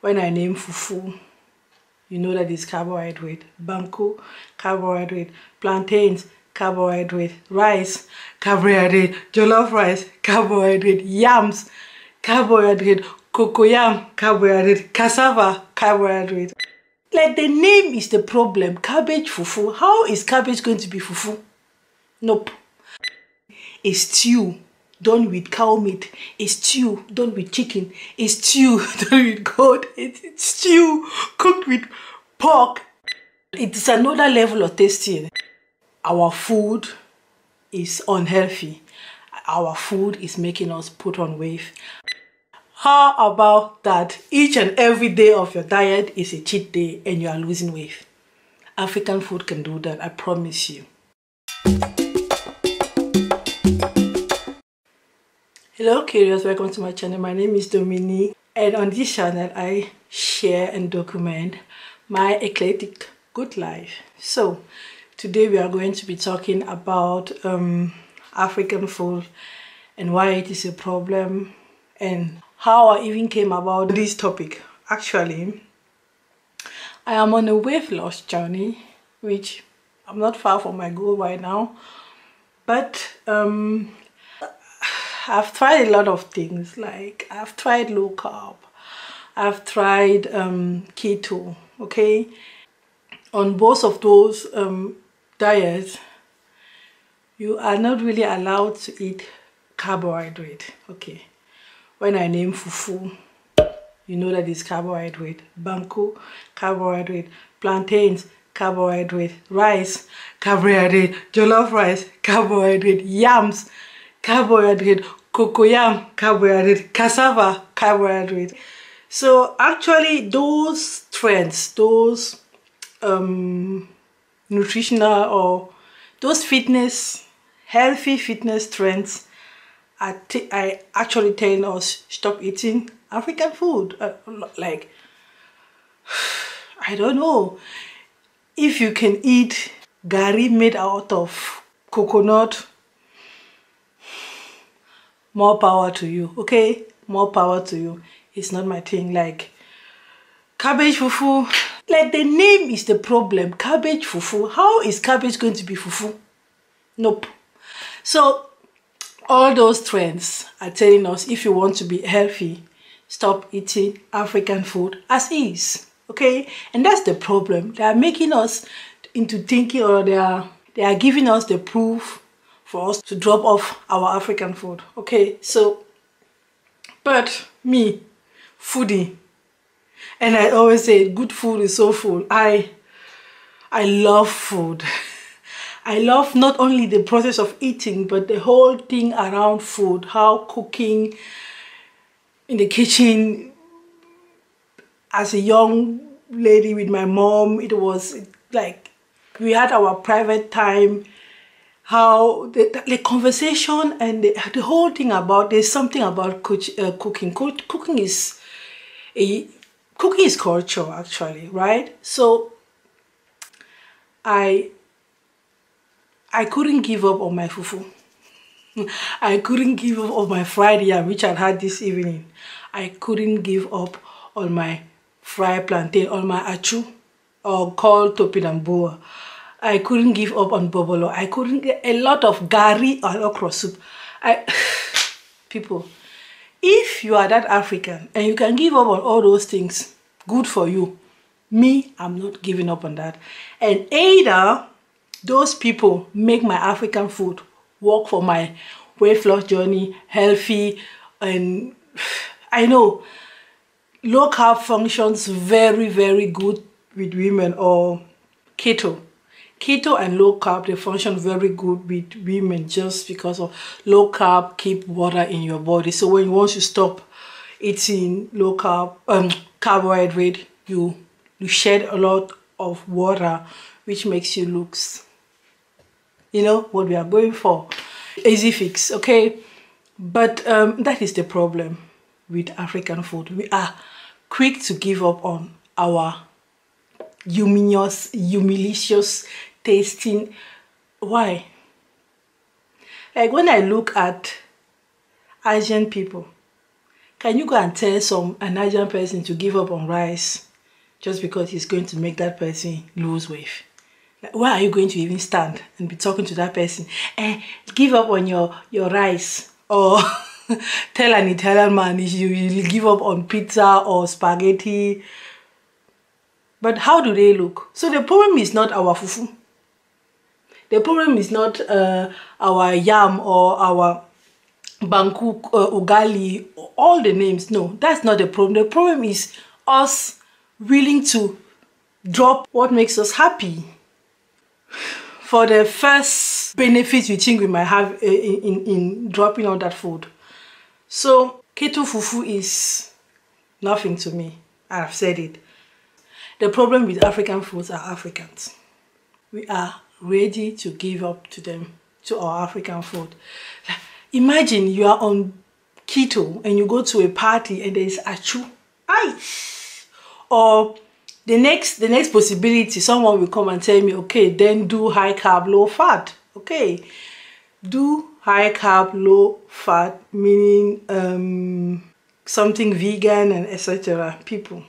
When I name fufu, you know that it's carbohydrate. Banku, carbohydrate. Plantains, carbohydrate. Rice, carbohydrate. Jollof rice, carbohydrate. Yams, carbohydrate. Cocoyam, carbohydrate. Cassava, carbohydrate. Like, the name is the problem. Cabbage fufu. How is cabbage going to be fufu? Nope. A stew done with cow meat, a stew done with chicken, a stew done with goat, a stew cooked with pork. It is another level of tasting. Our food is unhealthy. Our food is making us put on weight. How about that each and every day of your diet is a cheat day and you are losing weight? African food can do that, I promise you. Hello curious, welcome to my channel. My name is Dominique, and on this channel I share and document my eclectic good life. So today we are going to be talking about African food and why it is a problem and how I even came about this topic. Actually, I am on a weight loss journey, which I'm not far from my goal right now, but I've tried a lot of things. Like, I've tried low carb, I've tried keto, okay? On both of those diets, you are not really allowed to eat carbohydrate, okay? When I name fufu, you know that it's carbohydrate. Banku, carbohydrate. Plantains, carbohydrate. Rice, carbohydrate. Jollof rice, carbohydrate. Yams, carbohydrate. Cocoyam, carbohydrate. Cassava, carbohydrate. So actually those trends, those nutritional or those healthy fitness trends are actually telling us stop eating African food. Like, I don't know, if you can eat gari made out of coconut, more power to you, okay? More power to you. It's not my thing. Like, cabbage fufu, like, the name is the problem. Cabbage fufu. How is cabbage going to be fufu? Nope. So all those trends are telling us if you want to be healthy, stop eating African food as is, okay? And that's the problem. They are making us into thinking, or they are giving us the proof for us to drop off our African food, okay? So, but me, foodie, and I always say good food is so full. I love food. I love not only the process of eating, but the whole thing around food, how cooking in the kitchen. As a young lady with my mom, it was like we had our private time, how the conversation and the whole thing about, there's something about cooking. Cooking is culture, actually, right? So I couldn't give up on my fufu. I couldn't give up on my fried yam, which I had this evening. I couldn't give up on my fried plantain, on my achu, or called topinamboa. I couldn't give up on bobolo. I couldn't get a lot of gari or okra soup. People, if you are that African and you can give up on all those things, good for you. Me, I'm not giving up on that. And either those people make my African food work for my weight loss journey, healthy, and I know low carb functions very, very good with women, or keto. Keto and low carb, they function very good with women just because of low carb keep water in your body. So when you want to stop eating low carb, carbohydrate, you shed a lot of water, which makes you look, you know, what we are going for. Easy fix, okay? But that is the problem with African food. We are quick to give up on our humilicious tasting. Why? Like, when I look at Asian people, Can you go and tell a Nigerian person to give up on rice just because it's going to make that person lose weight? Like, why are you going to even stand and be talking to that person? Give up on your rice. Or tell an Italian man you give up on pizza or spaghetti. But how do they look? So the problem is not our fufu. The problem is not our yam or our banku, ugali, all the names. No, that's not the problem. The problem is us willing to drop what makes us happy for the first benefits we think we might have in dropping all that food. So keto fufu is nothing to me. I've said it. The problem with African foods are Africans. We are ready to give up to them, to our African food. Imagine you are on keto and you go to a party and there is achu. Aye. Or the next possibility, someone will come and tell me, okay, then do high carb, low fat. Okay. Do high carb, low fat, meaning something vegan and etc. People.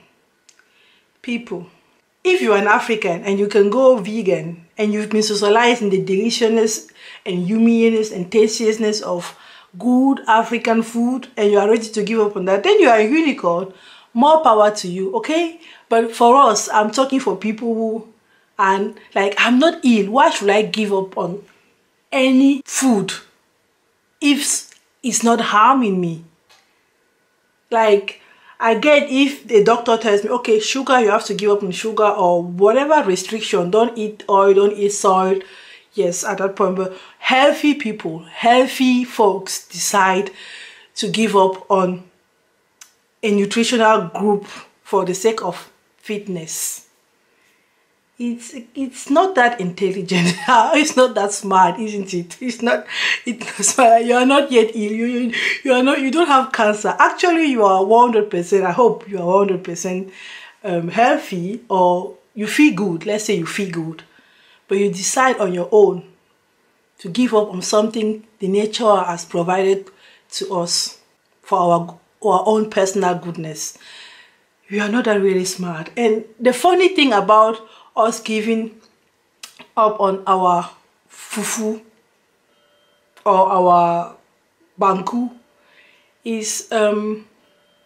If you're an African and you can go vegan and you've been socialized in the deliciousness and yumminess and tastiness of good African food and you are ready to give up on that, then you are a unicorn. More power to you, okay? But for us, I'm talking for people who, and like, I'm not ill. Why should I give up on any food if it's not harming me? Like, I get if the doctor tells me, okay, sugar, you have to give up on sugar or whatever restriction, don't eat oil, don't eat salt. Yes, at that point, but healthy people, healthy folks decide to give up on a nutritional group for the sake of fitness. It's not that intelligent. It's not that smart, isn't it? It's not smart. You are not yet ill. You are not. You don't have cancer. Actually, you are 100%. I hope you are 100% healthy, or you feel good. Let's say you feel good, but you decide on your own to give up on something the nature has provided to us for our own personal goodness. You are not that really smart. And the funny thing about us giving up on our fufu or our banku is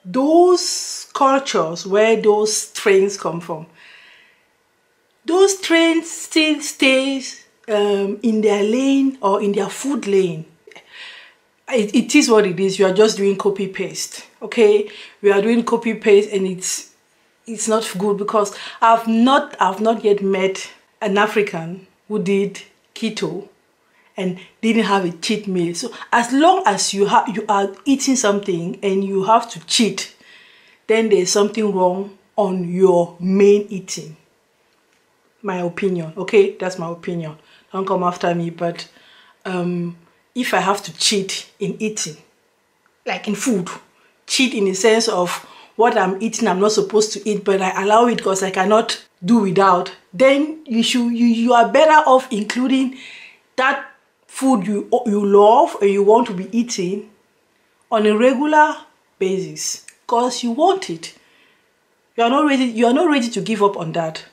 those cultures where those strains come from. Those strains still stays in their lane or in their food lane. It is what it is. You are just doing copy paste. Okay, we are doing copy paste, and it's not good, because I've not yet met an African who did keto and didn't have a cheat meal. So as long as you are eating something and you have to cheat, then there's something wrong on your main eating. My opinion. Okay, that's my opinion. Don't come after me, but if I have to cheat in eating, like in food, cheat in the sense of what I'm eating I'm not supposed to eat, but I allow it because I cannot do without, then you are better off including that food you love or you want to be eating on a regular basis because you want it. You are not ready to give up on that.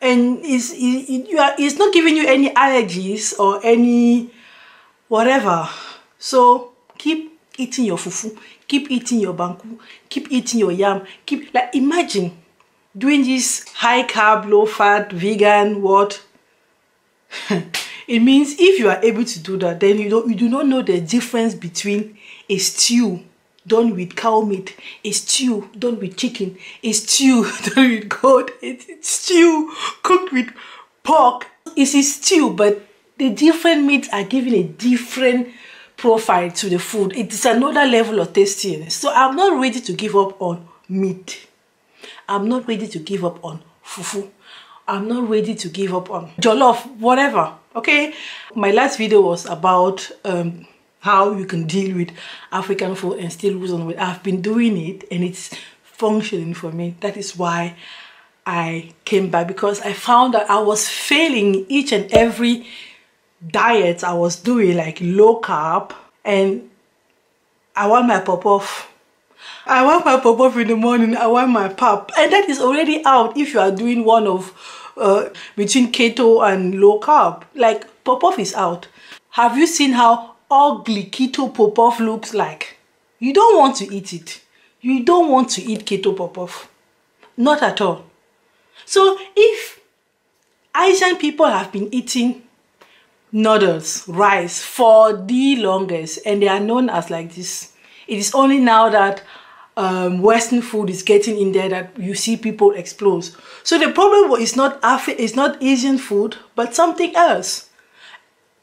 And it's not giving you any allergies or any whatever. So keep eating your fufu, keep eating your banku, keep eating your yam, like imagine doing this high carb, low fat, vegan, what? It means if you are able to do that, then you do not know the difference between a stew done with cow meat, a stew done with chicken, a stew done with goat, a stew cooked with pork. It's a stew, but the different meats are giving a different profile to the food. It's another level of tastiness. So I'm not ready to give up on meat. I'm not ready to give up on fufu. I'm not ready to give up on jollof, whatever. Okay? My last video was about how you can deal with African food and still lose on weight. I've been doing it and it's functioning for me. That is why I came back, because I found that I was failing each and every diet I was doing, like low carb, and I want my pop-off. I want my pop-off in the morning. I want my pap. And that is already out if you are doing one of between keto and low carb. Like, pop-off is out. Have you seen how ugly keto pop-off looks like? You don't want to eat it. You don't want to eat keto pop-off. Not at all. So if Asian people have been eating noodles, rice for the longest, and they are known as like this, it is only now that Western food is getting in there that you see people explode. So the problem is not Asian food, but something else.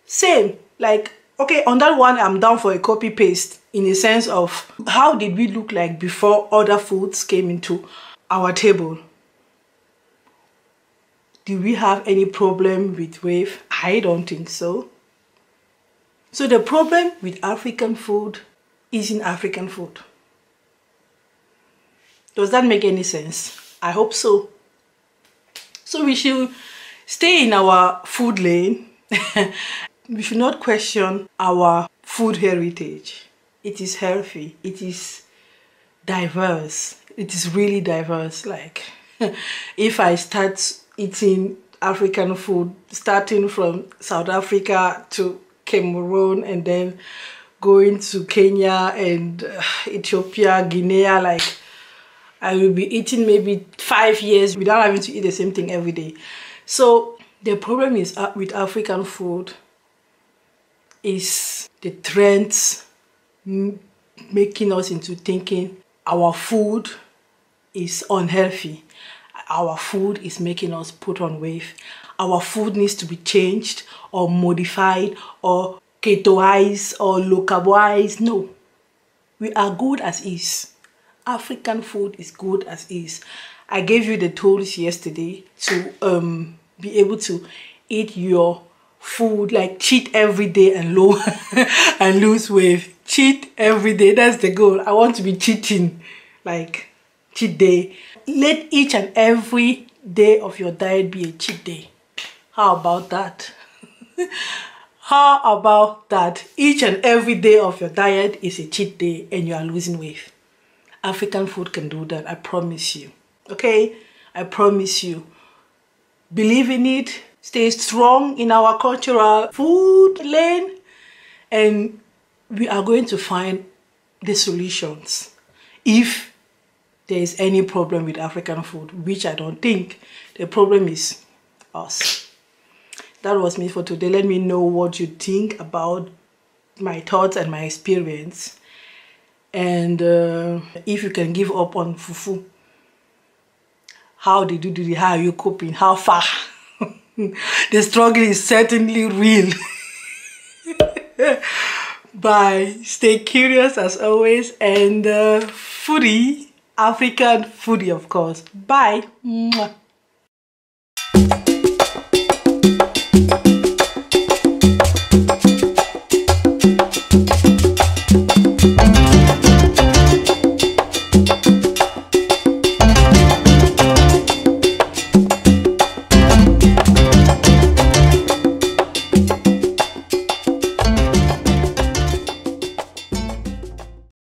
Same, like, okay, on that one, I'm down for a copy paste in the sense of how did we look like before other foods came into our table? Do we have any problem with weight? I don't think so. So the problem with African food isn't African food. Does that make any sense? I hope so. So we should stay in our food lane. We should not question our food heritage. It is healthy. It is diverse. It is really diverse. Like, if I start eating African food, starting from South Africa to Cameroon and then going to Kenya and Ethiopia, Guinea, like, I will be eating maybe 5 years without having to eat the same thing every day. So the problem is with African food is the trends making us into thinking our food is unhealthy. Our food is making us put on weight. Our food needs to be changed or modified or ketoized or low carboized. No, we are good as is. African food is good as is. I gave you the tools yesterday to be able to eat your food, like cheat every day and and lose weight. Cheat every day, that's the goal. I want to be cheating, like cheat day. Let each and every day of your diet be a cheat day. How about that? How about that? Each and every day of your diet is a cheat day and you are losing weight. African food can do that, I promise you. Okay? I promise you. Believe in it. Stay strong in our cultural food lane. And we are going to find the solutions. If there is any problem with African food, which I don't think, the problem is us. That was me for today. Let me know what you think about my thoughts and my experience. And if you can give up on fufu, how did you do it? How are you coping? How far? The struggle is certainly real. Bye. Stay curious as always. And foodie, African foodie, of course. Bye. Mwah.